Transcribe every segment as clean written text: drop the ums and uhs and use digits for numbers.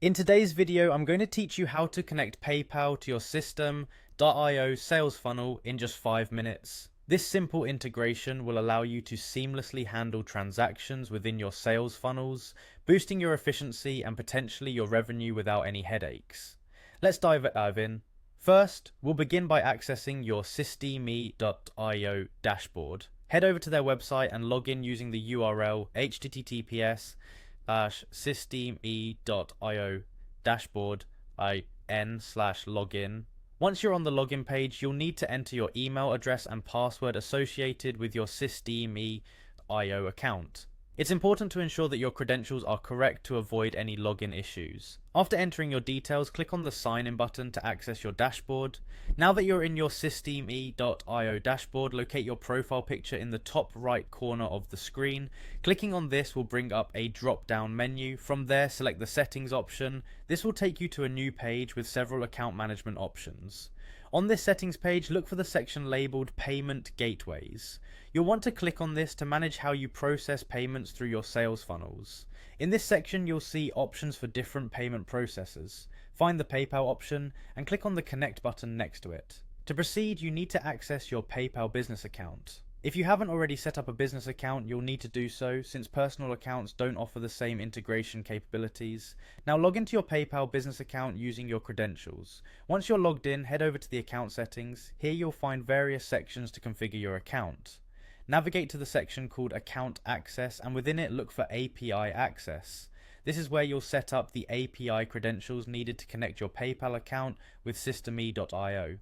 In today's video, I'm going to teach you how to connect PayPal to your Systeme.io sales funnel in just 5 minutes. This simple integration will allow you to seamlessly handle transactions within your sales funnels, boosting your efficiency and potentially your revenue without any headaches. Let's dive in. First, we'll begin by accessing your Systeme.io dashboard. Head over to their website and log in using the URL https://systeme.io dashboard/in/login. Once you're on the login page, you'll need to enter your email address and password associated with your Systeme.io account. It's important to ensure that your credentials are correct to avoid any login issues. After entering your details, click on the sign in button to access your dashboard. Now that you're in your Systeme.io dashboard, locate your profile picture in the top right corner of the screen. Clicking on this will bring up a drop down menu. From there, select the settings option. This will take you to a new page with several account management options. On this settings page, look for the section labeled Payment Gateways. You'll want to click on this to manage how you process payments through your sales funnels. In this section, you'll see options for different payment processors. Find the PayPal option and click on the Connect button next to it. To proceed, you need to access your PayPal business account. If you haven't already set up a business account, you'll need to do so since personal accounts don't offer the same integration capabilities. Now log into your PayPal business account using your credentials. Once you're logged in, head over to the account settings. Here you'll find various sections to configure your account. Navigate to the section called Account Access and within it look for API Access. This is where you'll set up the API credentials needed to connect your PayPal account with Systeme.io.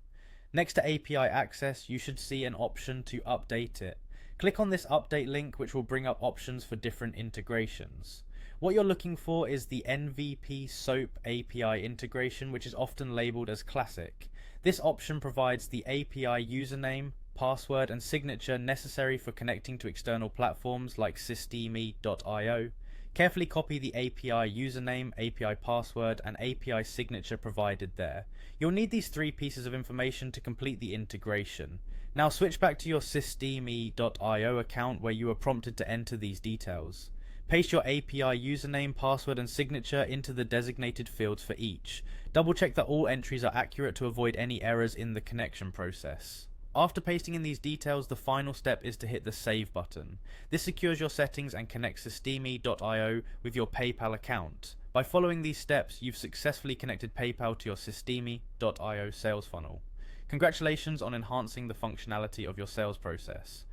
Next to API access, you should see an option to update it. Click on this update link, which will bring up options for different integrations. What you're looking for is the MVP SOAP API integration, which is often labeled as classic. This option provides the API username, password, and signature necessary for connecting to external platforms like Systeme.io. Carefully copy the API username, API password, and API signature provided there. You'll need these three pieces of information to complete the integration. Now switch back to your Systeme.io account where you were prompted to enter these details. Paste your API username, password, and signature into the designated fields for each. Double check that all entries are accurate to avoid any errors in the connection process. After pasting in these details, the final step is to hit the Save button. This secures your settings and connects Systeme.io with your PayPal account. By following these steps, you've successfully connected PayPal to your Systeme.io sales funnel. Congratulations on enhancing the functionality of your sales process.